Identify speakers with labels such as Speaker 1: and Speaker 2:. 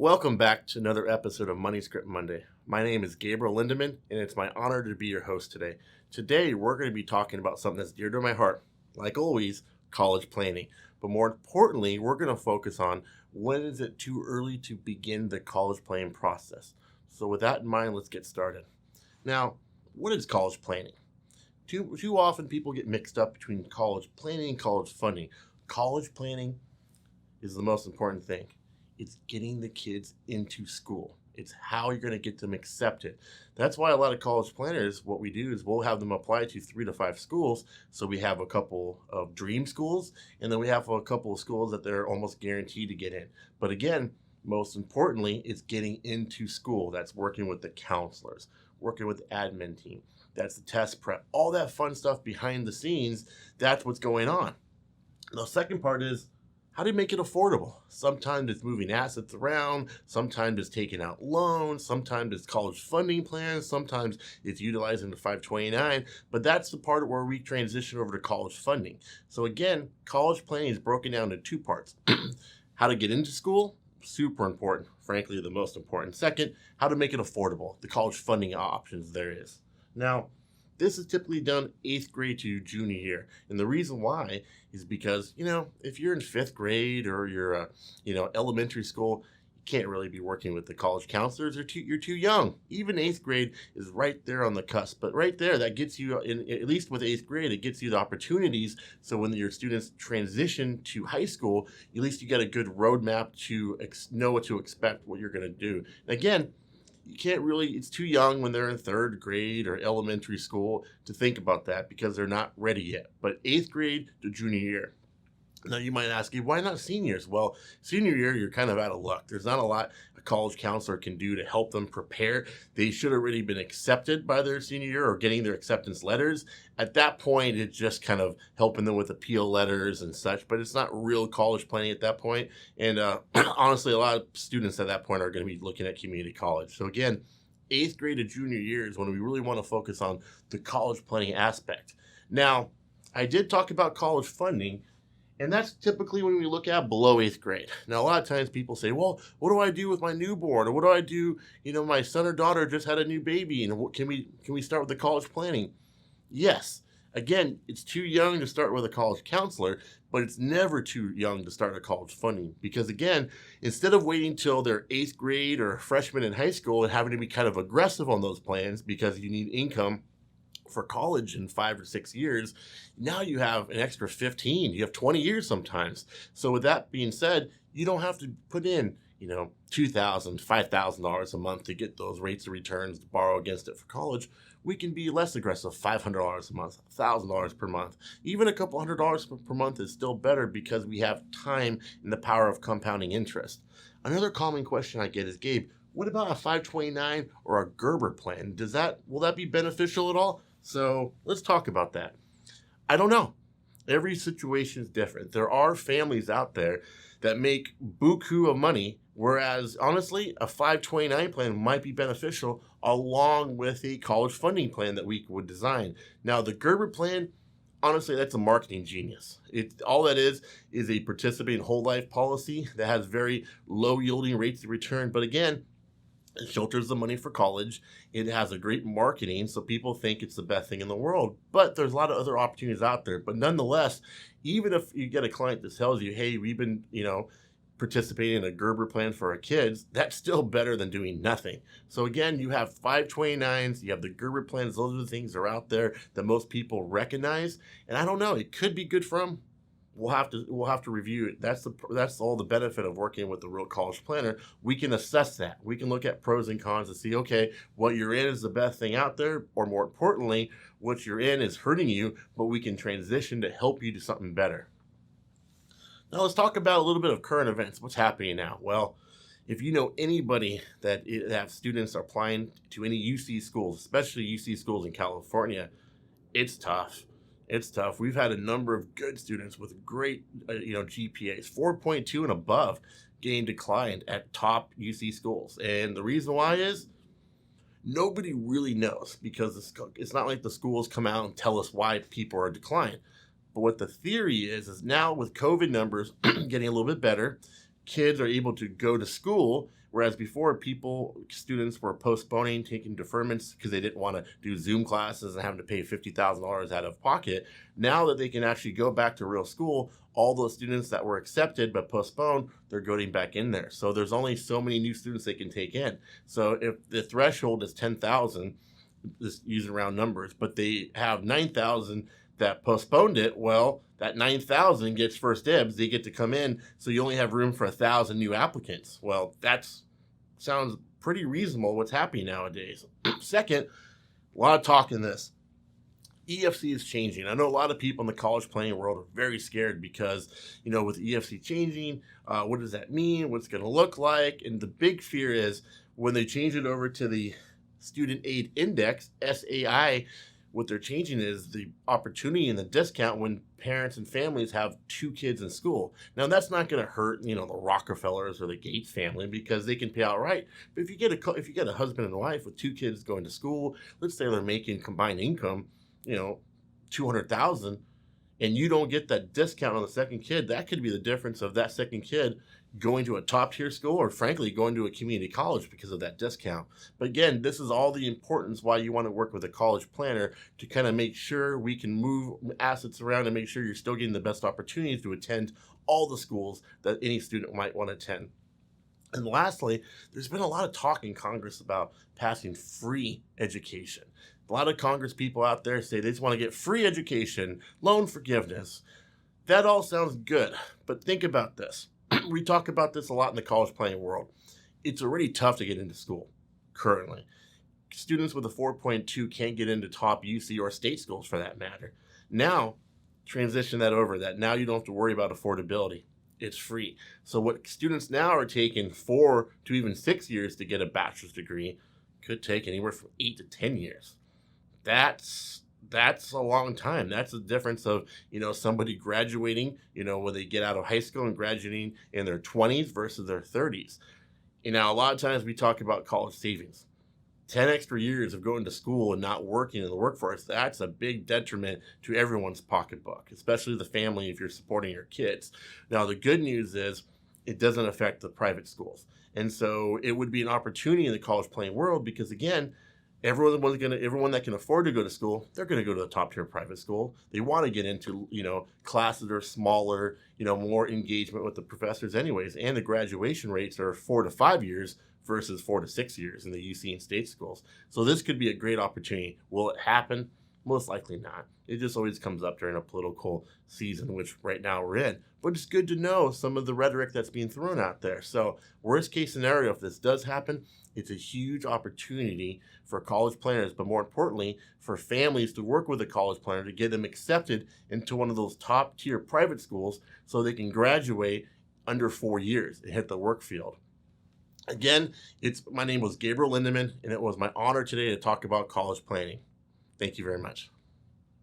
Speaker 1: Welcome back to another episode of Money Script Monday. My name is Gabriel Lindemann, and it's my honor to be your host today. Today, we're going to be talking about something that's dear to my heart, like always, college planning. But more importantly, we're going to focus on when is it too early to begin the college planning process. So with that in mind, let's get started. Now, what is college planning? Too often people get mixed up between college planning and college funding. College planning is the most important thing. It's getting the kids into school. It's how you're going to get them accepted. That's why a lot of college planners, what we do is we'll have them apply to 3 to 5 schools. So we have a couple of dream schools, and then we have a couple of schools that they're almost guaranteed to get in. But again, most importantly, it's getting into school. That's working with the counselors, working with the admin team. That's the test prep, all that fun stuff behind the scenes. That's what's going on. The second part is, how do you make it affordable? Sometimes it's moving assets around, sometimes it's taking out loans, sometimes it's college funding plans, sometimes it's utilizing the 529, but that's the part where we transition over to college funding. So again, college planning is broken down into 2 parts. How to get into school, super important, frankly the most important. Second, how to make it affordable, the college funding options there is. Now, this is typically done 8th grade to junior year. And the reason why is because, if you're in 5th grade or you're, elementary school, you can't really be working with the college counselors. You're too young. Even 8th grade is right there on the cusp. But right there, that gets you, at least with 8th grade, it gets you the opportunities. So when your students transition to high school, at least you get a good roadmap to know what to expect, what you're going to do. And again, you can't really, it's too young when they're in 3rd grade or elementary school to think about that because they're not ready yet. But 8th grade to junior year. Now you might ask, why not seniors? Well, senior year, you're kind of out of luck. There's not a lot a college counselor can do to help them prepare. They should have already been accepted by their senior year or getting their acceptance letters. At that point, it's just kind of helping them with appeal letters and such, but it's not real college planning at that point. And honestly, a lot of students at that point are going to be looking at community college. So again, 8th grade to junior year is when we really want to focus on the college planning aspect. Now, I did talk about college funding, and that's typically when we look at below 8th grade. Now, a lot of times people say, well, what do I do with my newborn? Or what do I do? My son or daughter just had a new baby, and can we start with the college planning? Yes. Again, it's too young to start with a college counselor, but it's never too young to start a college funding. Because again, instead of waiting till they're 8th grade or a freshman in high school and having to be kind of aggressive on those plans because you need income for college in 5 or 6 years, now you have an extra 15, you have 20 years sometimes. So with that being said, you don't have to put in, $2,000, $5,000 a month to get those rates of returns to borrow against it for college. We can be less aggressive, $500 a month, $1,000 per month. Even a couple $100 per month is still better because we have time and the power of compounding interest. Another common question I get is, Gabe, what about a 529 or a Gerber plan? Will that be beneficial at all? So let's talk about that. I don't know. Every situation is different. There are families out there that make buku of money, whereas honestly, a 529 plan might be beneficial along with a college funding plan that we would design. Now, the Gerber plan, honestly, that's a marketing genius. All that is a participating whole life policy that has very low yielding rates of return. But again, it shelters the money for college. It has a great marketing, so people think it's the best thing in the world. But there's a lot of other opportunities out there. But nonetheless, even if you get a client that tells you, hey, we've been, participating in a Gerber plan for our kids, that's still better than doing nothing. So again, you have 529s, you have the Gerber plans. Those are the things that are out there that most people recognize. And I don't know, it could be good for them. We'll have to review it. That's all the benefit of working with the real college planner. We can assess that. We can look at pros and cons and see, okay, what you're in is the best thing out there, or more importantly, what you're in is hurting you, but we can transition to help you do something better. Now let's talk about a little bit of current events. What's happening now? Well, if you know anybody that have students applying to any UC schools, especially UC schools in California, it's tough. It's tough. We've had a number of good students with great, GPAs, 4.2 and above, getting declined at top UC schools. And the reason why is nobody really knows, because it's not like the schools come out and tell us why people are declined. But what the theory is now with COVID numbers getting a little bit better, kids are able to go to school, whereas before students were postponing, taking deferments because they didn't want to do Zoom classes and having to pay $50,000 out of pocket. Now that they can actually go back to real school, all those students that were accepted but postponed, they're going back in there. So there's only so many new students they can take in. So if the threshold is 10,000, just using round numbers, but they have 9,000 that postponed it, well, that 9,000 gets first dibs. They get to come in, so you only have room for 1,000 new applicants. Well, that sounds pretty reasonable what's happening nowadays. Second, a lot of talk in this. EFC is changing. I know a lot of people in the college planning world are very scared because, with EFC changing, what does that mean? What's going to look like? And the big fear is when they change it over to the Student Aid Index, SAI, what they're changing is the opportunity and the discount when parents and families have 2 kids in school. Now, that's not going to hurt, the Rockefellers or the Gates family because they can pay outright. But if you get a husband and wife with 2 kids going to school, let's say they're making combined income, $200,000, and you don't get that discount on the second kid, that could be the difference of that second kid going to a top tier school or frankly going to a community college because of that discount. But again, this is all the importance why you want to work with a college planner to kind of make sure we can move assets around and make sure you're still getting the best opportunities to attend all the schools that any student might want to attend. And lastly, there's been a lot of talk in Congress about passing free education. A lot of Congress people out there say they just want to get free education, loan forgiveness. That all sounds good, but think about this. We talk about this a lot in the college planning world. It's already tough to get into school currently. Students with a 4.2 can't get into top UC or state schools for that matter. Now, transition that over. That now you don't have to worry about affordability. It's free. So what students now are taking 4 to even 6 years to get a bachelor's degree could take anywhere from 8 to 10 years. That's a long time. That's the difference of, somebody graduating, when they get out of high school and graduating in their 20s versus their 30s. A lot of times we talk about college savings. 10 extra years of going to school and not working in the workforce, that's a big detriment to everyone's pocketbook, especially the family if you're supporting your kids. Now, the good news is it doesn't affect the private schools. And so it would be an opportunity in the college planning world because, again, everyone that can afford to go to school, they're going to go to a top tier private school. They want to get into, classes that are smaller, more engagement with the professors anyways. And the graduation rates are 4 to 5 years versus 4 to 6 years in the UC and state schools. So this could be a great opportunity. Will it happen? Most likely not. It just always comes up during a political season, which right now we're in. But it's good to know some of the rhetoric that's being thrown out there. So worst case scenario, if this does happen, it's a huge opportunity for college planners, but more importantly, for families to work with a college planner to get them accepted into one of those top tier private schools so they can graduate under 4 years and hit the work field. Again, my name was Gabriel Lindemann, and it was my honor today to talk about college planning. Thank you very much.